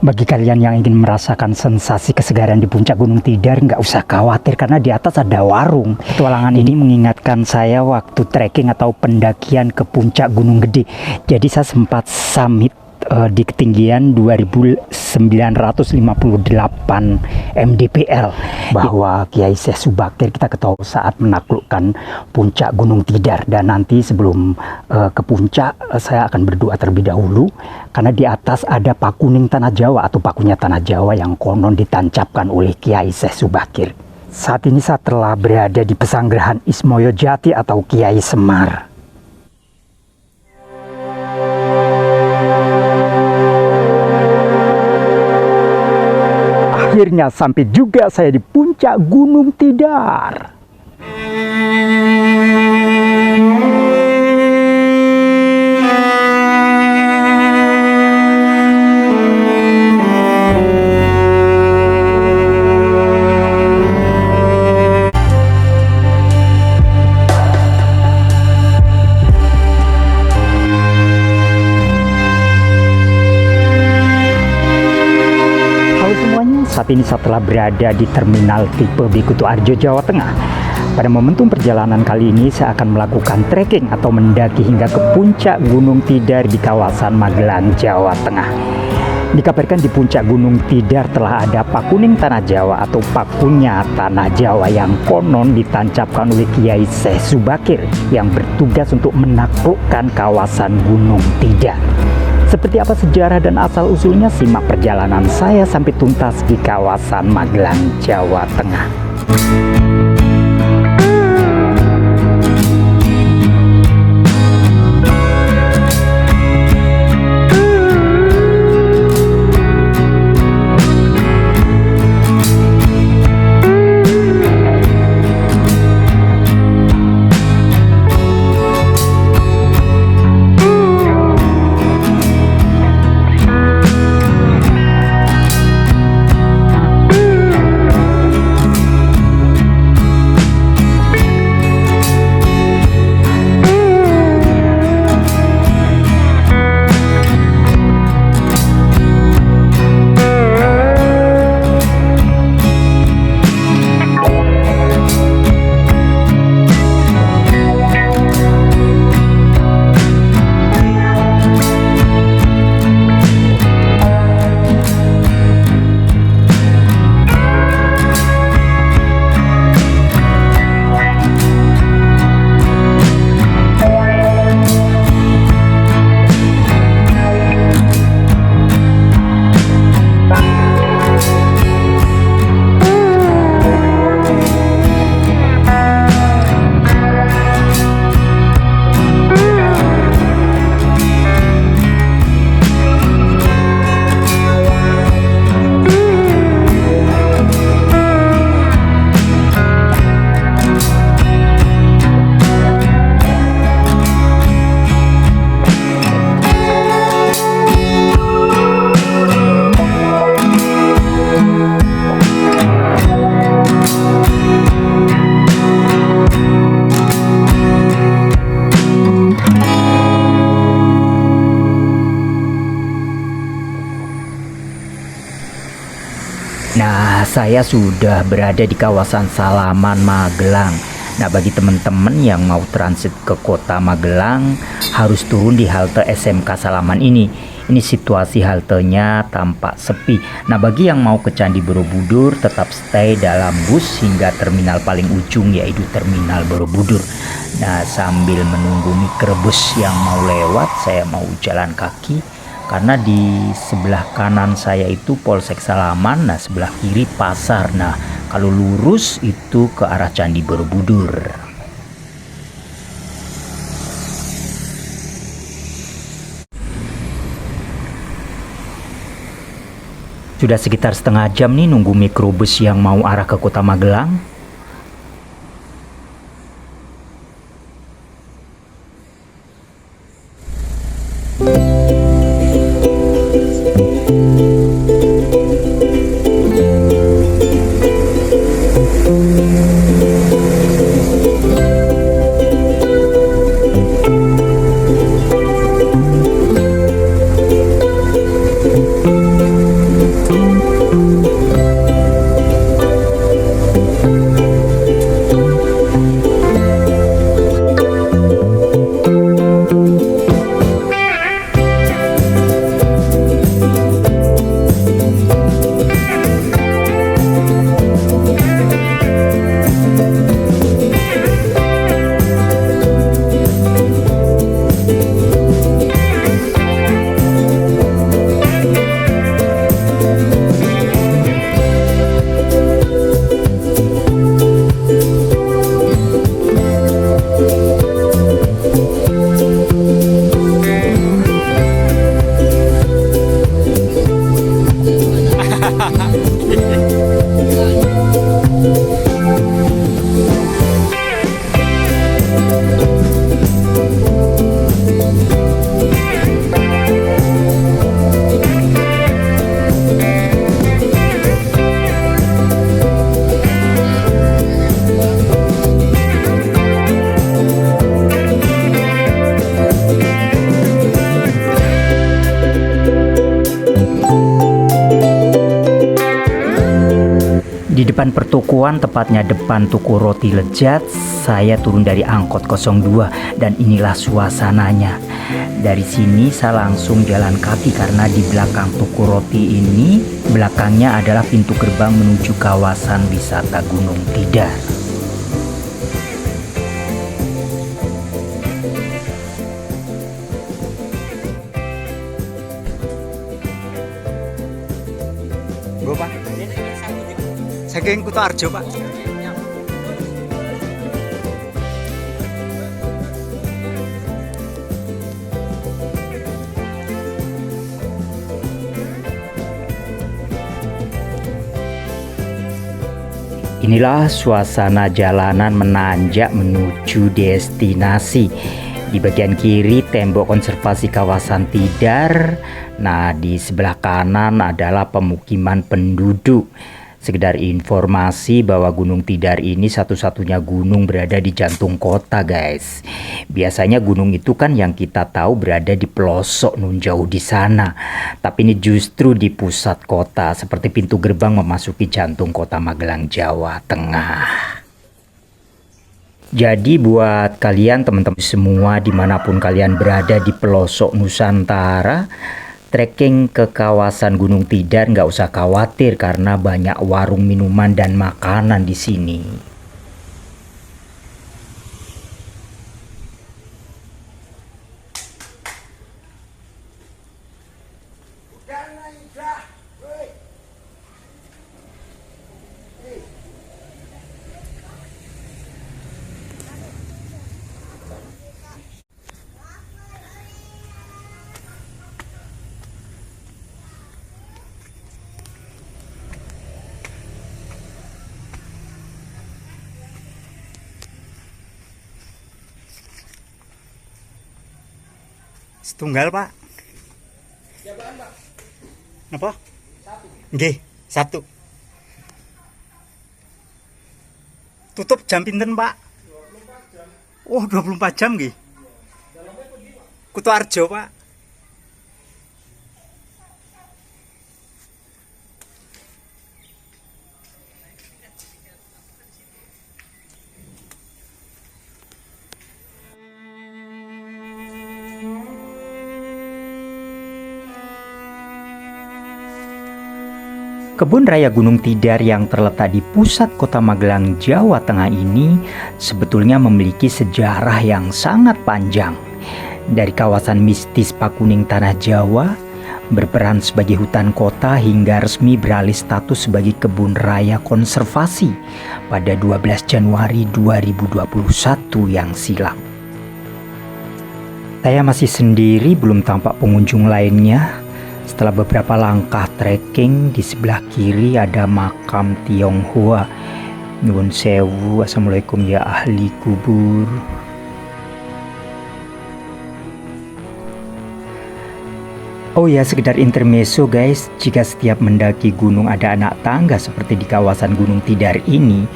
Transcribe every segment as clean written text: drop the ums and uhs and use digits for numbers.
Bagi kalian yang ingin merasakan sensasi kesegaran di puncak Gunung Tidar, nggak usah khawatir karena di atas ada warung. Petualangan ini mengingatkan saya waktu trekking atau pendakian ke puncak Gunung Gede. Jadi saya sempat summit di ketinggian 2958 mdpl, bahwa Kiai Syekh Subakir kita ketahui saat menaklukkan puncak Gunung Tidar. Dan nanti sebelum ke puncak saya akan berdoa terlebih dahulu karena di atas ada pakuning tanah Jawa atau pakunya tanah Jawa yang konon ditancapkan oleh Kiai Syekh Subakir. Saat ini saya telah berada di Pesanggerahan Ismoyo Jati atau Kiai Semar. Akhirnya sampai juga saya di puncak Gunung Tidar. Saat ini saya telah berada di terminal tipe B Kutu Arjo, Jawa Tengah. Pada momentum perjalanan kali ini saya akan melakukan trekking atau mendaki hingga ke puncak Gunung Tidar di kawasan Magelang, Jawa Tengah. Dikabarkan di puncak Gunung Tidar telah ada pakuning tanah Jawa atau pakunya tanah Jawa yang konon ditancapkan oleh Kiai Syekh Subakir yang bertugas untuk menaklukkan kawasan Gunung Tidar. Seperti apa sejarah dan asal-usulnya, simak perjalanan saya sampai tuntas di kawasan Magelang, Jawa Tengah. Nah, saya sudah berada di kawasan Salaman, Magelang. Nah, bagi teman-teman yang mau transit ke kota Magelang harus turun di halte SMK Salaman ini. Ini situasi haltenya tampak sepi. Nah, bagi yang mau ke Candi Borobudur tetap stay dalam bus hingga terminal paling ujung yaitu Terminal Borobudur. Nah, sambil menunggu mikrobus yang mau lewat, saya mau jalan kaki. Karena di sebelah kanan saya itu Polsek Salaman, nah sebelah kiri pasar. Nah, kalau lurus itu ke arah Candi Borobudur. Sudah sekitar setengah jam nih nunggu mikrobus yang mau arah ke kota Magelang. Di depan pertokoan, tepatnya depan toko roti Lejat, saya turun dari angkot 02 dan inilah suasananya. Dari sini saya langsung jalan kaki karena di belakang toko roti ini, belakangnya adalah pintu gerbang menuju kawasan wisata Gunung Tidar. Pak, saking Kutoarjo Pak. Inilah suasana jalanan menanjak menuju destinasi. Di bagian kiri tembok konservasi kawasan Tidar. Nah, di sebelah kanan adalah pemukiman penduduk. Sekedar informasi bahwa Gunung Tidar ini satu-satunya gunung berada di jantung kota, guys. Biasanya gunung itu kan yang kita tahu berada di pelosok nun jauh di sana. Tapi ini justru di pusat kota, seperti pintu gerbang memasuki jantung kota Magelang, Jawa Tengah. Jadi buat kalian teman-teman semua dimanapun kalian berada di pelosok Nusantara, trekking ke kawasan Gunung Tidar nggak usah khawatir karena banyak warung minuman dan makanan di sini. Setunggal Pak. Apa? Nggih, 1. Tutup jam pinten Pak? 24 jam. Oh, 24 jam nggih. Kutoarjo Pak. Kebun Raya Gunung Tidar yang terletak di pusat kota Magelang, Jawa Tengah ini sebetulnya memiliki sejarah yang sangat panjang. Dari kawasan mistis Pakuning Tanah Jawa, berperan sebagai hutan kota hingga resmi beralih status sebagai kebun raya konservasi pada 12 Januari 2021 yang silam. Saya masih sendiri, belum tampak pengunjung lainnya. Setelah beberapa langkah trekking, di sebelah kiri ada makam Tionghoa. Nyuwun sewu, assalamualaikum ya ahli kubur. Oh ya, sekedar intermezzo guys, jika setiap mendaki gunung ada anak tangga seperti di kawasan Gunung Tidar ini,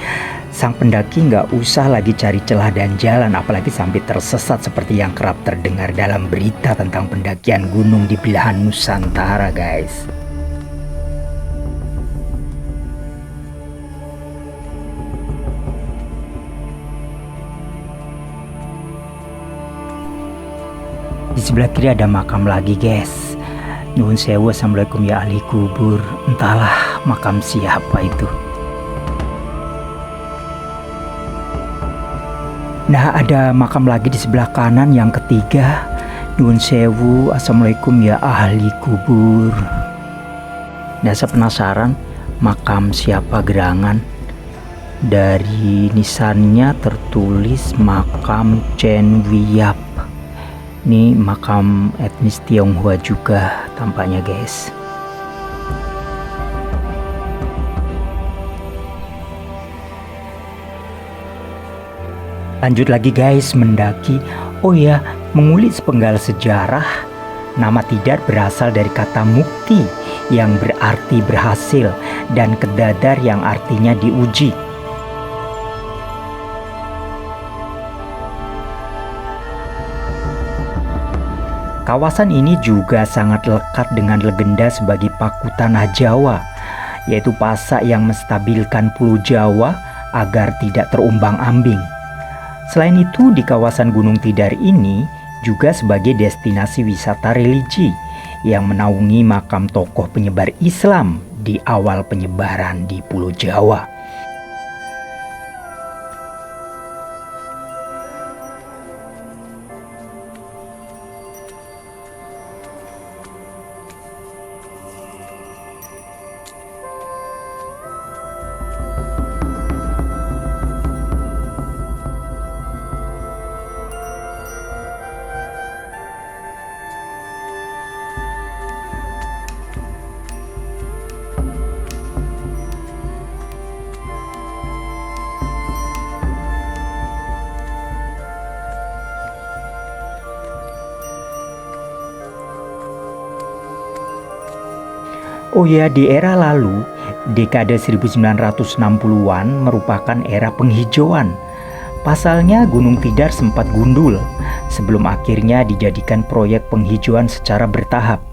sang pendaki nggak usah lagi cari celah dan jalan, apalagi sampai tersesat seperti yang kerap terdengar dalam berita tentang pendakian gunung di belahan Nusantara guys. Di sebelah kiri ada makam lagi guys. Nuhun sewu, assalamualaikum ya ahli kubur. Entahlah makam siapa itu. Nah, ada makam lagi di sebelah kanan yang ketiga. Nuhun sewu, assalamualaikum ya ahli kubur. Nah, saya penasaran makam siapa gerangan. Dari nisannya tertulis makam Chen Wiyap. Ini makam etnis Tionghoa juga tampaknya guys. Lanjut lagi guys mendaki. Oh ya, mengulik sepenggal sejarah. Nama Tidar berasal dari kata mukti yang berarti berhasil dan kedadar yang artinya diuji. Kawasan ini juga sangat lekat dengan legenda sebagai paku tanah Jawa yaitu pasak yang menstabilkan Pulau Jawa agar tidak terombang-ambing. Selain itu, di kawasan Gunung Tidar ini juga sebagai destinasi wisata religi yang menaungi makam tokoh penyebar Islam di awal penyebaran di Pulau Jawa. Oh ya, di era lalu, dekade 1960-an merupakan era penghijauan. Pasalnya Gunung Tidar sempat gundul sebelum akhirnya dijadikan proyek penghijauan secara bertahap.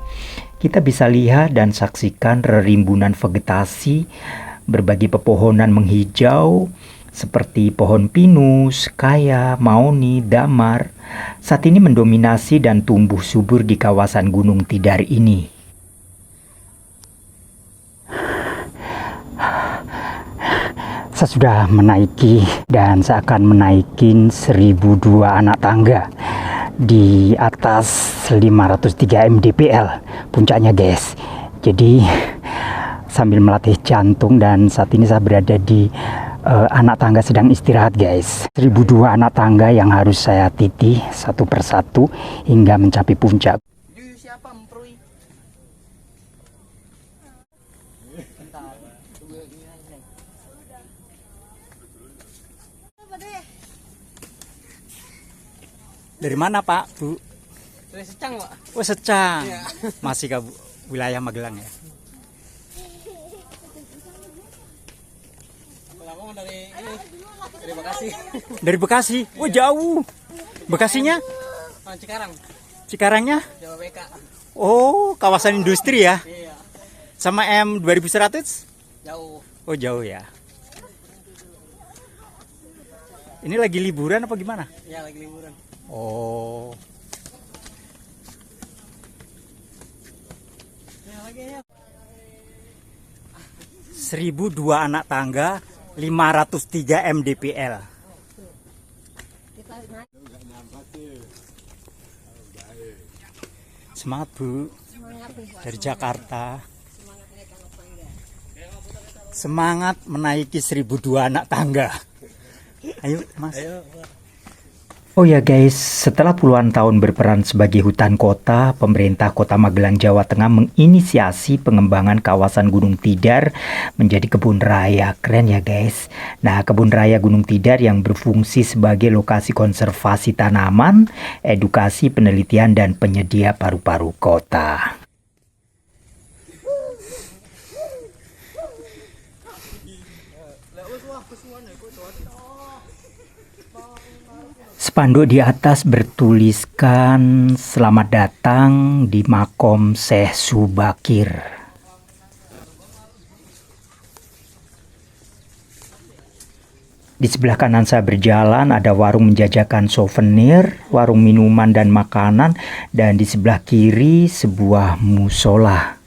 Kita bisa lihat dan saksikan rerimbunan vegetasi, berbagai pepohonan menghijau seperti pohon pinus, kaya, maoni, damar. Saat ini mendominasi dan tumbuh subur di kawasan Gunung Tidar ini. Saya sudah menaiki dan saya akan menaikin 1002 anak tangga di atas 503 mdpl puncaknya guys. Jadi sambil melatih jantung dan saat ini saya berada di anak tangga sedang istirahat guys. 1002 anak tangga yang harus saya titih satu persatu hingga mencapai puncak. Siapa memperui? Dari mana Pak, Bu? Dari Secang, Pak. Oh, Secang. Iya. Masih ke wilayah Magelang ya? Kalau dari ini, dari Bekasi. Dari Bekasi? Oh, jauh. Bekasinya? Cikarang. Cikarangnya? Jawa BK. Oh, kawasan industri ya? Iya. Sama M 2100? Jauh. Oh, jauh ya. Ini lagi liburan apa gimana? Iya, lagi liburan. Oh. Ya, lagi ya. 1002 anak tangga, 503 mdpl. Semangat Bu. Dari Jakarta. Semangat menaiki 1002 anak tangga. Ayo Mas. Oh ya guys, setelah puluhan tahun berperan sebagai hutan kota, pemerintah Kota Magelang, Jawa Tengah menginisiasi pengembangan kawasan Gunung Tidar menjadi kebun raya. Keren ya guys. Nah, kebun raya Gunung Tidar yang berfungsi sebagai lokasi konservasi tanaman, edukasi, penelitian, dan penyedia paru-paru kota. Spanduk di atas bertuliskan "Selamat datang di Makom Syekh Subakir". Di sebelah kanan saya berjalan ada warung menjajakan souvenir, warung minuman dan makanan, dan di sebelah kiri sebuah musola.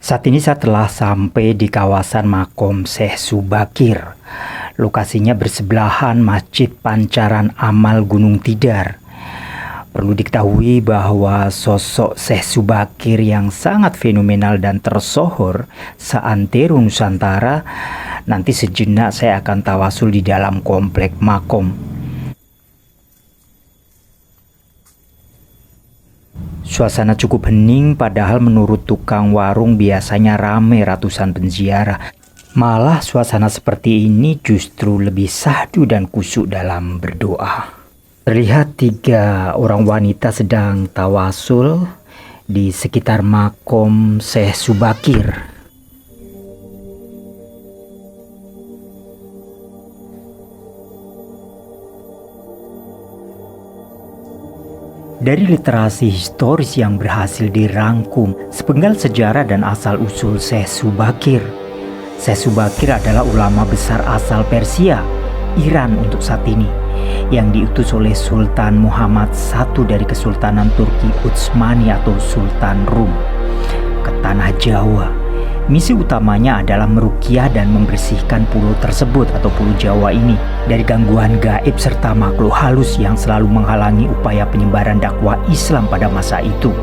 Saat ini saya telah sampai di kawasan Makom Syekh Subakir. Lokasinya bersebelahan Masjid Pancaran Amal Gunung Tidar. Perlu diketahui bahwa sosok Syekh Subakir yang sangat fenomenal dan tersohor seantero Nusantara Nanti sejenak saya akan tawasul di dalam komplek makom. Suasana cukup hening, padahal menurut tukang warung biasanya ramai ratusan penziarah. Malah suasana seperti ini justru lebih syahdu dan khusyuk dalam berdoa. Terlihat 3 orang wanita sedang tawasul di sekitar makom Syekh Subakir. Dari literasi historis yang berhasil dirangkum, sepenggal sejarah dan asal-usul Syekh Subakir. Syekh Subakir adalah ulama besar asal Persia, Iran untuk saat ini, yang diutus oleh Sultan Muhammad I dari Kesultanan Turki Utsmani atau Sultan Rum ke tanah Jawa. Misi utamanya adalah meruqyah dan membersihkan pulau tersebut atau pulau Jawa ini dari gangguan gaib serta makhluk halus yang selalu menghalangi upaya penyebaran dakwah Islam pada masa itu.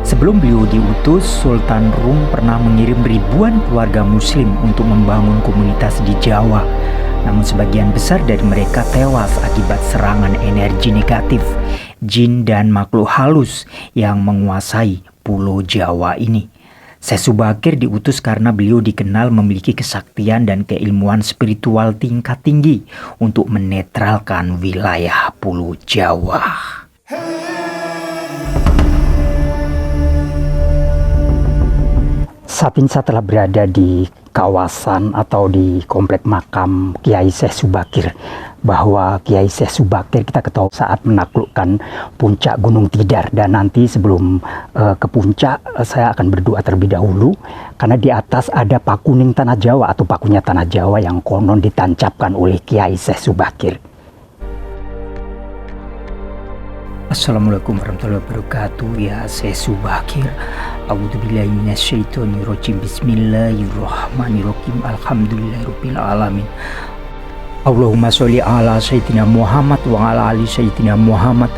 Sebelum beliau diutus, Sultan Rum pernah mengirim ribuan keluarga muslim untuk membangun komunitas di Jawa. Namun sebagian besar dari mereka tewas akibat serangan energi negatif, jin dan makhluk halus yang menguasai pulau Jawa ini. Syekh Subakir diutus karena beliau dikenal memiliki kesaktian dan keilmuan spiritual tingkat tinggi untuk menetralkan wilayah pulau Jawa. Saat ini saya telah berada di kawasan atau di komplek makam Kiai Syekh Subakir. Bahwa Kiai Syekh Subakir kita ketahui saat menaklukkan puncak Gunung Tidar, dan nanti sebelum ke puncak saya akan berdoa terlebih dahulu karena di atas ada pakuning tanah Jawa atau pakunya tanah Jawa yang konon ditancapkan oleh Kiai Syekh Subakir. Assalamualaikum warahmatullahi wabarakatuh. Ya Syekh Subakir, a'udzubillahi minasyaitonirrajim. Bismillahirrahmanirrahim. Alhamdulillahirabbil alamin. Allahumma sholli ala sayyidina Muhammad wa ala ali sayyidina Muhammad,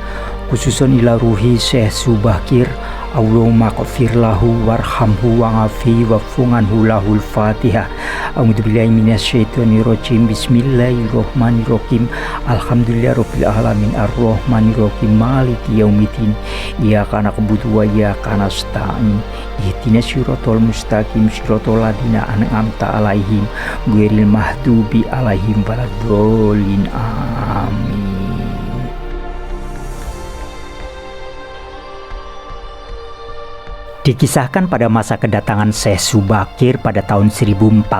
khususan ila ruhi Syekh Subakir. Allahumma qfir lahu warhamhu wa'afi wa'funganhu lahul fatihah. A'udzubillahi minasyaitonirrajim. Bismillahirrahmanirrahim. Alhamdulillahirabbil alamin arrahmanirrahim maliki yaumiddin. Iyyaka na'budu wa iyyaka nasta'in. Ihdinas siratal mustaqim siratal ladzina an'amta 'alaihim ghairil maghdubi 'alaihim waladdallin. Amin. Dikisahkan pada masa kedatangan Syekh Subakir pada tahun 1404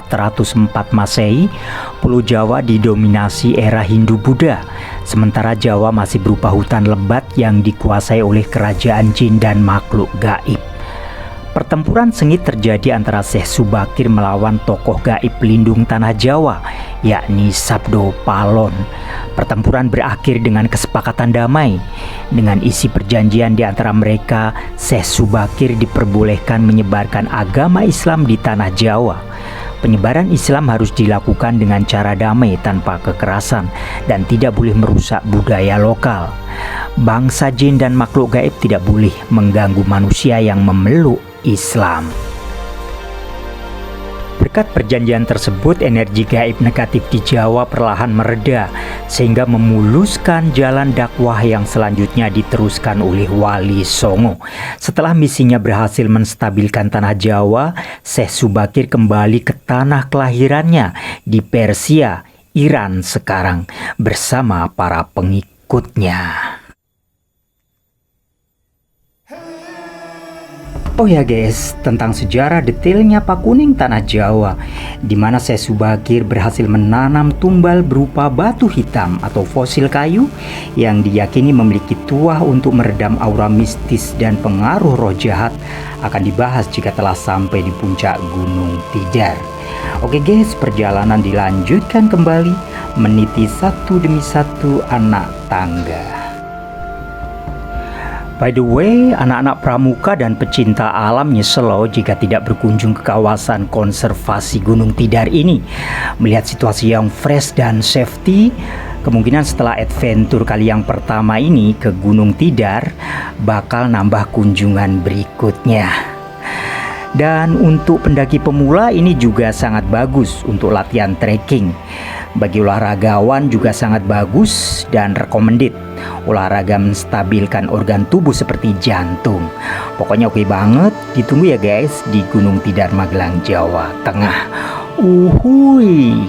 Masehi, Pulau Jawa didominasi era Hindu-Buddha, sementara Jawa masih berupa hutan lebat yang dikuasai oleh kerajaan jin dan makhluk gaib. Pertempuran sengit terjadi antara Syekh Subakir melawan tokoh gaib pelindung tanah Jawa, yakni Sabdo Palon. Pertempuran berakhir dengan kesepakatan damai. Dengan isi perjanjian di antara mereka, Syekh Subakir diperbolehkan menyebarkan agama Islam di tanah Jawa. Penyebaran Islam harus dilakukan dengan cara damai tanpa kekerasan dan tidak boleh merusak budaya lokal. Bangsa jin dan makhluk gaib tidak boleh mengganggu manusia yang memeluk Islam. Berkat perjanjian tersebut, energi gaib negatif di Jawa perlahan mereda sehingga memuluskan jalan dakwah yang selanjutnya diteruskan oleh Wali Songo. Setelah misinya berhasil menstabilkan tanah Jawa, Syekh Subakir kembali ke tanah kelahirannya di Persia, Iran sekarang bersama para pengikutnya. Oh ya guys, tentang sejarah detailnya pakuning tanah Jawa, di mana Syekh Subakir berhasil menanam tumbal berupa batu hitam atau fosil kayu yang diyakini memiliki tuah untuk meredam aura mistis dan pengaruh roh jahat, akan dibahas jika telah sampai di puncak Gunung Tidar. Oke guys, perjalanan dilanjutkan kembali meniti satu demi satu anak tangga. By the way, anak-anak pramuka dan pecinta alam nyesel loh jika tidak berkunjung ke kawasan konservasi Gunung Tidar ini. Melihat situasi yang fresh dan safety, kemungkinan setelah adventure kali yang pertama ini ke Gunung Tidar bakal nambah kunjungan berikutnya. Dan untuk pendaki pemula ini juga sangat bagus untuk latihan trekking. Bagi olahragawan juga sangat bagus dan recommended. Olahraga menstabilkan organ tubuh seperti jantung. Pokoknya oke banget. Ditunggu ya guys di Gunung Tidar Magelang, Jawa Tengah. Uhuy.